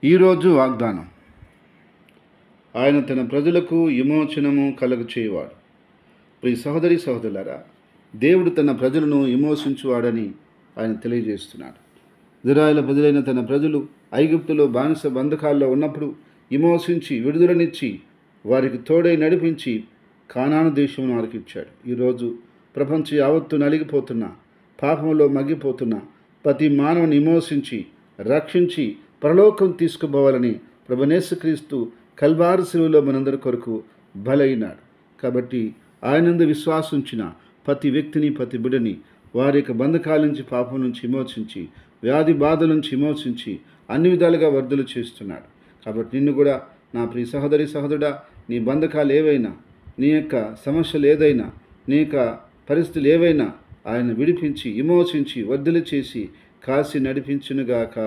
ఈరోజు వాగ్దానం. ఆయన తన ప్రజలకు విమోచనము కలుగ చేయువాడు. ప్రియ సహోదరి సహోదరులారా, దేవుడు తన ప్రజలను విమోచించువాడని ఆయన తెలియజేస్తున్నాడు. ఇజ్రాయేలు ప్రజలైన తన ప్రజలు ఐగుప్తులో బానిస బంధకాల్లో ఉన్నప్పుడు విమోచించి విడుదలనిచ్చి వారికి తోడై నడిపించి కానాను దేశమును వారికి ఇచ్చాడు. ఈరోజు ప్రపంచ యావత్తు నలిగిపోతున్న, పాపంలో మగ్గిపోతున్న ప్రతి మానవుని విమోచించి రక్షించి పరలోకం తీసుకుపోవాలని ప్రభువైన యేసుక్రీస్తు కల్వారి శిలువలో మనందరి కొరకు బలైనాడు. కాబట్టి ఆయనందు విశ్వాసించిన ప్రతి వ్యక్తిని, ప్రతి బిడ్డని వారి యొక్క బంధకాల నుంచి, పాపం నుంచి విమోచించి, వ్యాధి బాధల నుంచి విమోచించి అన్ని విధాలుగా వర్ధలు చేస్తున్నాడు. కాబట్టి నిన్ను కూడా నా ప్రియ సహోదరి సహోదరుడా, నీ బంధకాలు ఏవైనా, నీ యొక్క సమస్యలు ఏదైనా, నీ యొక్క పరిస్థితులు ఏవైనా ఆయన విడిపించి విమోచించి వర్ధలు చేసి కాసి నడిపించునుగాక.